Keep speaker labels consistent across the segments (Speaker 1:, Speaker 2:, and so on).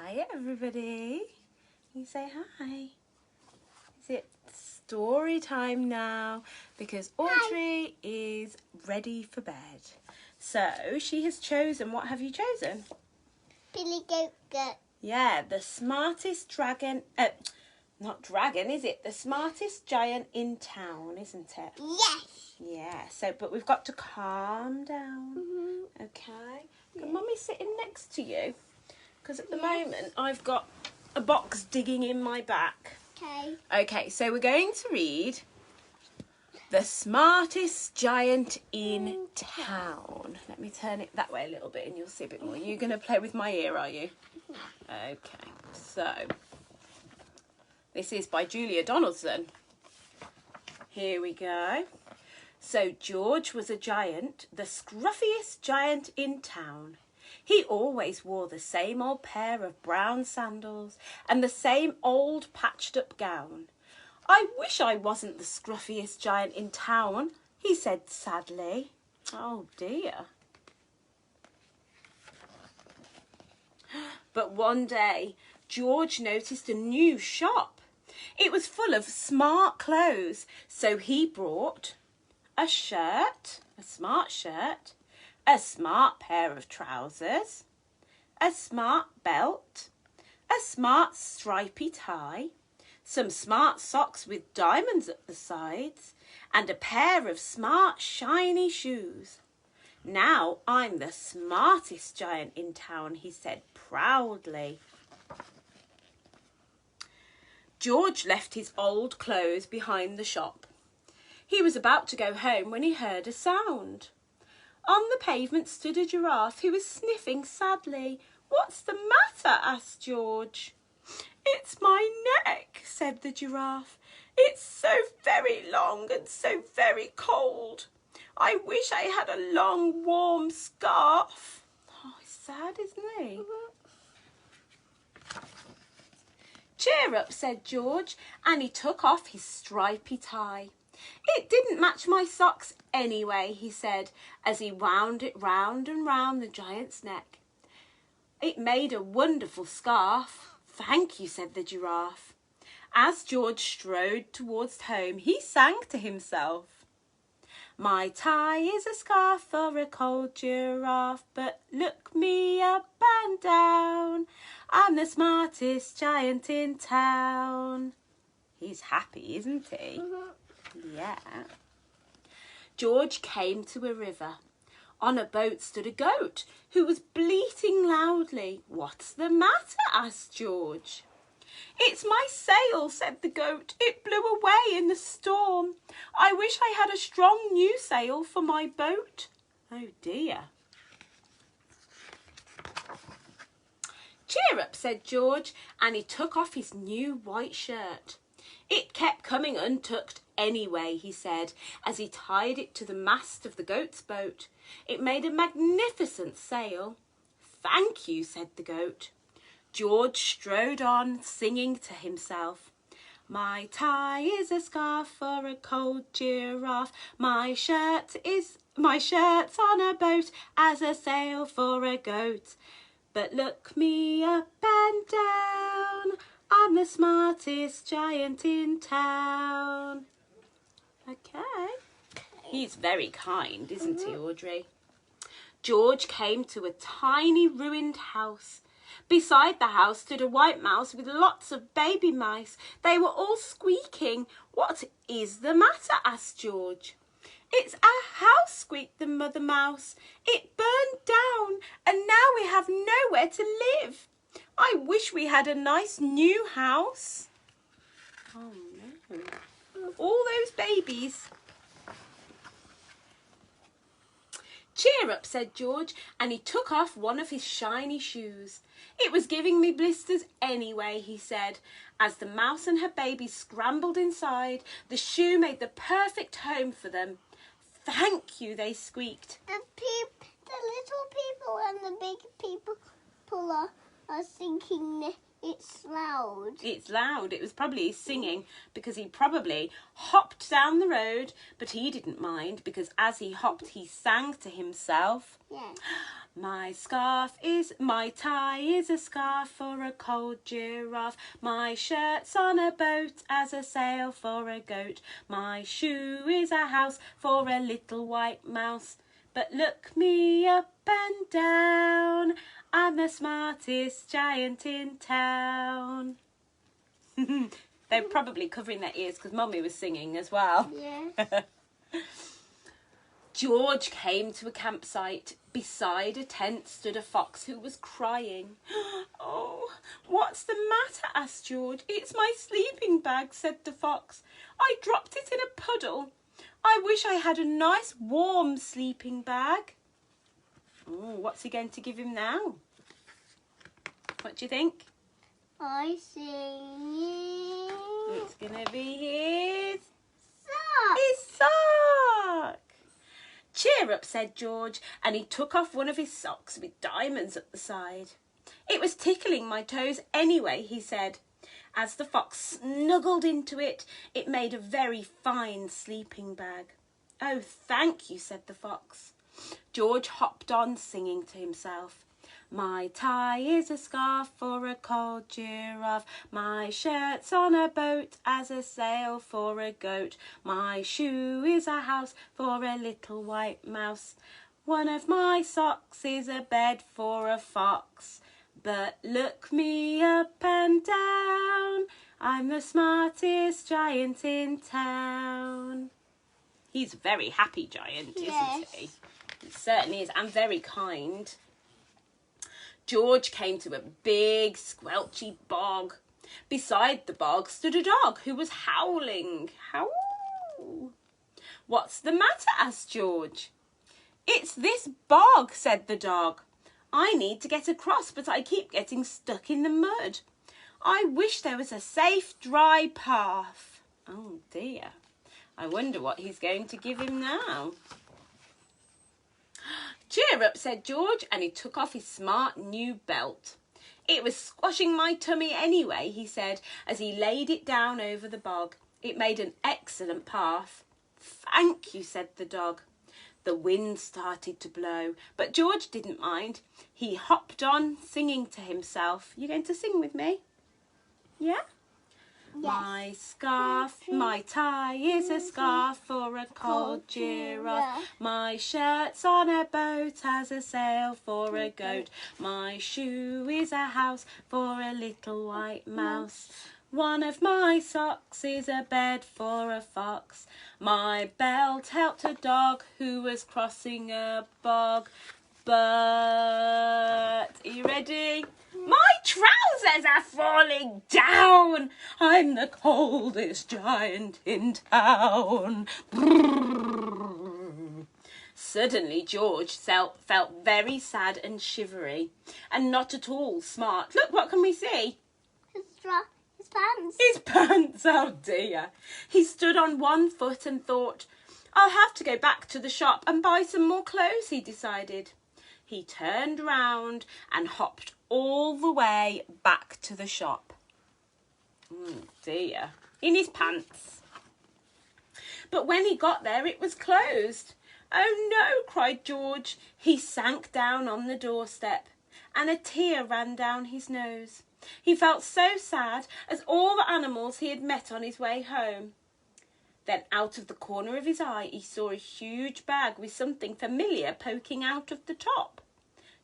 Speaker 1: Hi everybody. You say hi. Is it story time now? Because Audrey is ready for bed. So she has chosen, what have you chosen?
Speaker 2: Billy Goat Goat.
Speaker 1: Yeah, the smartest dragon, not dragon, is it? The smartest giant in town, isn't it?
Speaker 2: Yes.
Speaker 1: Yeah, so, but we've got to calm down. Okay. Can Mummy sit in next to you? Because at the moment I've got a box digging in my back.
Speaker 2: Okay.
Speaker 1: Okay, so we're going to read The Smartest Giant in Town. Let me turn it that way a little bit and you'll see a bit more. You're going to play with my ear, are you? Okay, so this is by Julia Donaldson. Here we go. So George was a giant, the scruffiest giant in town. He always wore the same old pair of brown sandals and the same old patched up gown. I wish I wasn't the scruffiest giant in town, he said sadly. Oh dear. But one day, George noticed a new shop. It was full of smart clothes, so he brought a shirt, a smart shirt, a smart pair of trousers, a smart belt, a smart stripy tie, some smart socks with diamonds at the sides, and a pair of smart shiny shoes. Now I'm the smartest giant in town, he said proudly. George left his old clothes behind the shop. He was about to go home when he heard a sound. On the pavement stood a giraffe who was sniffing sadly. "What's the matter?" asked George. "It's my neck," said the giraffe. "It's so very long and so very cold. I wish I had a long warm scarf." Oh, it's sad, isn't he? "Cheer up," said George, and he took off his stripy tie. "It didn't match my socks anyway," he said, as he wound it round and round the giant's neck. "It made a wonderful scarf." "Thank you," said the giraffe. As George strode towards home, he sang to himself. "My tie is a scarf for a cold giraffe, but look me up and down. I'm the smartest giant in town." He's happy, isn't he? Yeah. George came to a river. On a boat stood a goat who was bleating loudly. "What's the matter?" asked George. "It's my sail," said the goat. "It blew away in the storm. I wish I had a strong new sail for my boat." Oh dear. "Cheer up," said George, and he took off his new white shirt. "It kept coming untucked anyway," he said, as he tied it to the mast of the goat's boat. "It made a magnificent sail." "Thank you," said the goat. George strode on, singing to himself. "My tie is a scarf for a cold giraffe. My shirt's on a boat as a sail for a goat. But look me up and down. I'm the smartest giant in town." Okay. He's very kind, isn't he, Audrey? George came to a tiny ruined house. Beside the house stood a white mouse with lots of baby mice. They were all squeaking. "What is the matter?" asked George. "It's our house," squeaked the mother mouse. "It burned down and now we have nowhere to live. I wish we had a nice new house." Oh no. All those babies. "Cheer up," said George, and he took off one of his shiny shoes. "It was giving me blisters anyway," he said. As the mouse and her baby scrambled inside, the shoe made the perfect home for them. "Thank you," they squeaked.
Speaker 2: The little people and the big people are sinking It's loud.
Speaker 1: It's loud. It was probably singing because he probably hopped down the road, but he didn't mind because as he hopped, he sang to himself.
Speaker 2: Yeah.
Speaker 1: My tie is a scarf for a cold giraffe. My shirt's on a boat as a sail for a goat. My shoe is a house for a little white mouse. But look me up and down, I'm the smartest giant in town. They're probably covering their ears because Mummy was singing as well.
Speaker 2: Yes.
Speaker 1: George came to a campsite. Beside a tent stood a fox who was crying. Oh, what's the matter? Asked George. It's my sleeping bag, said the fox. I dropped it in a puddle. I wish I had a nice warm sleeping bag. Oh, what's he going to give him now? What do you think?
Speaker 2: I think
Speaker 1: It's going to be his
Speaker 2: sock.
Speaker 1: sock. Cheer up, said George, and he took off one of his socks with diamonds at the side. It was tickling my toes anyway, he said. As the fox snuggled into it, it made a very fine sleeping bag. Oh, thank you, said the fox. George hopped on, singing to himself. My tie is a scarf for a cold giraffe. My shirt's on a boat as a sail for a goat. My shoe is a house for a little white mouse. One of my socks is a bed for a fox. But look me up and down, I'm the smartest giant in town. He's a very happy giant, isn't he? He certainly is, and very kind. George came to a big, squelchy bog. Beside the bog stood a dog who was howling. Howl! What's the matter? Asked George. It's this bog, said the dog. I need to get across, but I keep getting stuck in the mud. I wish there was a safe, dry path. Oh dear. I wonder what he's going to give him now. Cheer up, said George, and he took off his smart new belt. It was squashing my tummy anyway, he said, as he laid it down over the bog. It made an excellent path. Thank you, said the dog. The wind started to blow, but George didn't mind. He hopped on, singing to himself. You going to sing with me? Yeah?
Speaker 2: Yes.
Speaker 1: My tie is a scarf for a cold giraffe. My shirt's on a boat as a sail for a goat. My shoe is a house for a little white mouse. One of my socks is a bed for a fox. My belt helped a dog who was crossing a bog. But, are you ready? My trousers are falling down. I'm the coldest giant in town. Suddenly George felt very sad and shivery and not at all smart. Look, what can we see?
Speaker 2: His pants.
Speaker 1: His pants, oh dear. He stood on one foot and thought, I'll have to go back to the shop and buy some more clothes, he decided. He turned round and hopped all the way back to the shop. Oh dear. In his pants. But when he got there, it was closed. Oh no, cried George. He sank down on the doorstep and a tear ran down his nose. He felt so sad as all the animals he had met on his way home. Then out of the corner of his eye he saw a huge bag with something familiar poking out of the top.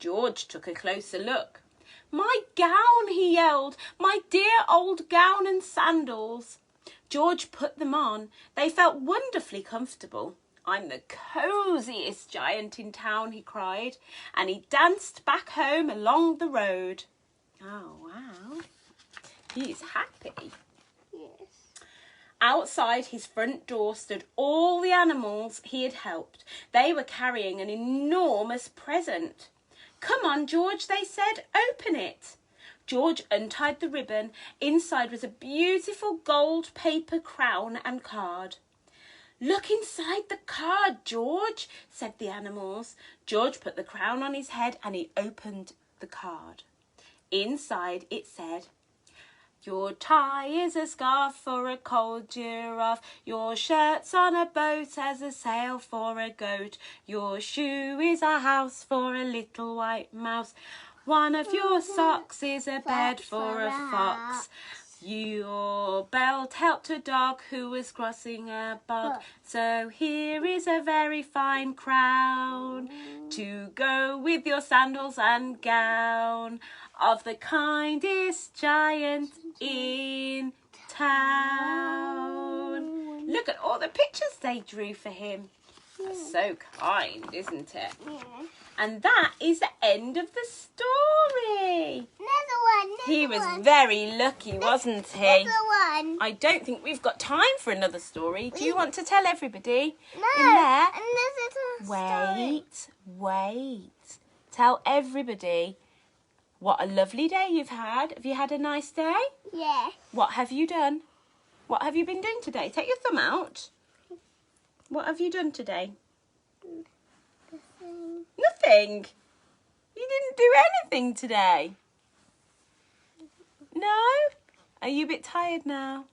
Speaker 1: George took a closer look. My gown, he yelled, my dear old gown and sandals. George put them on. They felt wonderfully comfortable. I'm the cosiest giant in town, he cried, and he danced back home along the road. Oh, wow. He's happy.
Speaker 2: Yes.
Speaker 1: Outside his front door stood all the animals he had helped. They were carrying an enormous present. Come on, George, they said, open it. George untied the ribbon. Inside was a beautiful gold paper crown and card. Look inside the card, George, said the animals. George put the crown on his head and he opened the card. Inside it said, Your tie is a scarf for a cold giraffe. Your shirt's on a boat as a sail for a goat. Your shoe is a house for a little white mouse. One of your socks is a bed for a fox. Your belt helped a dog who was crossing a bog. So here is a very fine crown to go with your sandals and gown of the kindest giant in town. Look at all the pictures they drew for him. That's so kind, isn't it?
Speaker 2: Yeah.
Speaker 1: And that is the end of the story.
Speaker 2: Another one.
Speaker 1: He was very lucky, wasn't he?
Speaker 2: Another one.
Speaker 1: I don't think we've got time for another story. Do you want to tell everybody?
Speaker 2: No.
Speaker 1: In there?
Speaker 2: Another
Speaker 1: Wait. Tell everybody what a lovely day you've had. Have you had a nice day?
Speaker 2: Yeah.
Speaker 1: What have you done? What have you been doing today? Take your thumb out. What have you done today? Nothing. You didn't do anything today. No? Are you a bit tired now?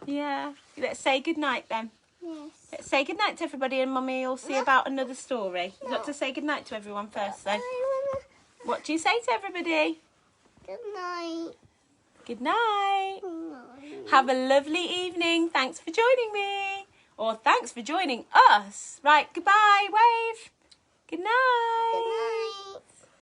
Speaker 1: Yeah. Let's say goodnight then.
Speaker 2: Yes.
Speaker 1: Let's say goodnight to everybody and Mummy will see about another story. You've got to say goodnight to everyone first though. What do you say to everybody?
Speaker 2: Good night.
Speaker 1: Good night.
Speaker 2: Good night.
Speaker 1: Have a lovely evening. Thanks for joining me. Or thanks for joining us. Right, goodbye. Wave. Good night.
Speaker 2: Good night.